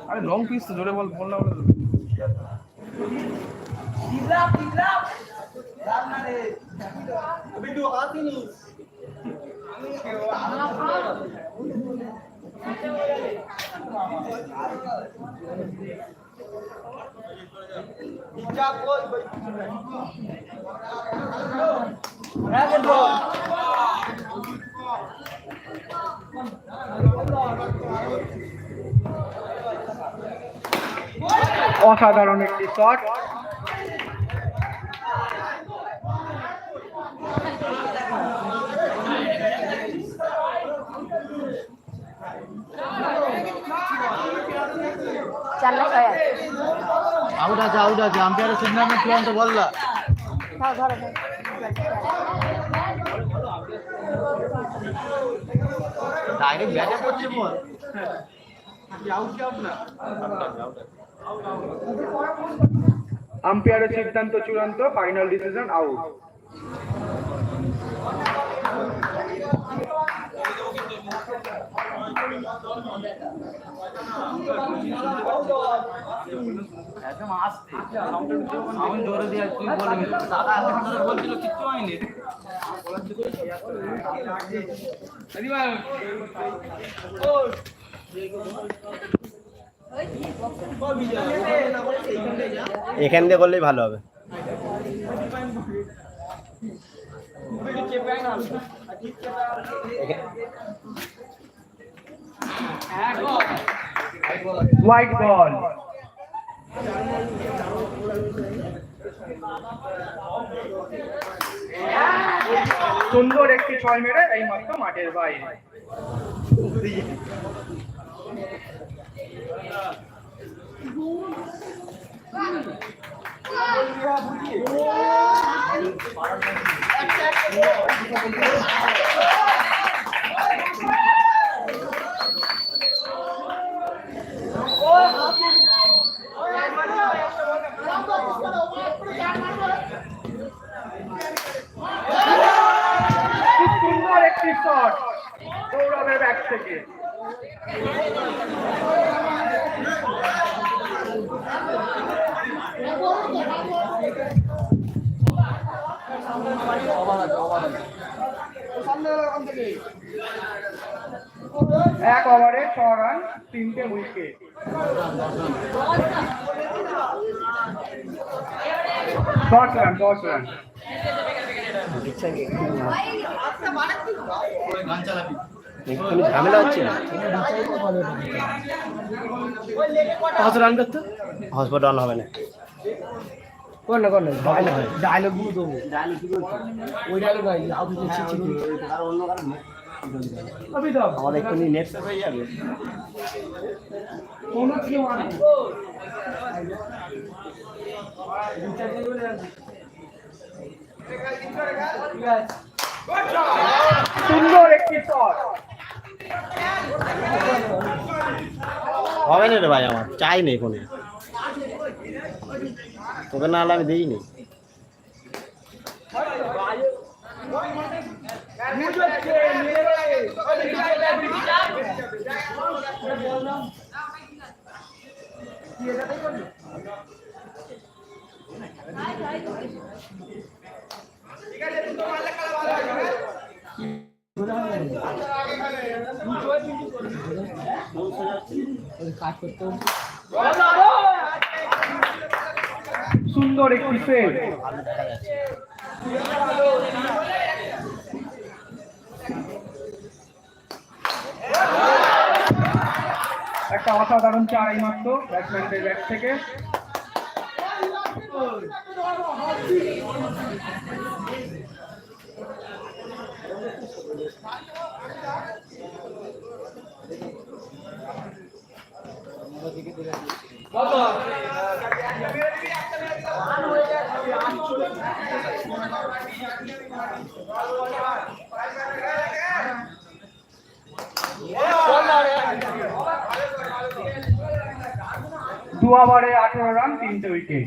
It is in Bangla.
আরে লং পিস তো জোরে বল না বলে অসাধারণ একটি শট। আউট আছে আম্পায়ারের সিদ্ধান্ত চূড়ান্ত বললা ডাইরেক্ট ব্যাটে পড়ছে বল আম্পায়ারের সিদ্ধান্ত চূড়ান্ত, ফাইনাল ডিসিশন আউট। একদম আস্তে সাউন্ড জোরে দিয়ে তুই বলবি দাদা এখন ধরে বলছিল কিচ্ছু হয়নি এখান দিয়ে করলেই ভালো হবে। White ball. সুন্দর একটি 6 মেরে এই মাত্র মাঠের বাইরে। সুন্দর একটি শট সৌরভের ব্যাট থেকে। এক ওভারে 6 রান, 3টে উইকেট। 10 রান। ঝামেলা হচ্ছে না, 5 রান করতে হসপিটাল রান হবে না। ডায়লগ গুলো দেবো, ওই ডায়লগ আমাদের একটু নেট সেভ হয়ে যাবে। সুন্দর একটি শট। হবে না রে ভাই, আমার চাই নেই ফোনে, তোকে না হলে আমি দিই নি। সুন্দর একটি সেভ। একটা অসাধারণ 4 এই মাত্র ব্যাটসম্যানদের ব্যাট থেকে। দু ওভারে 18 রান, 3টে উইকেট।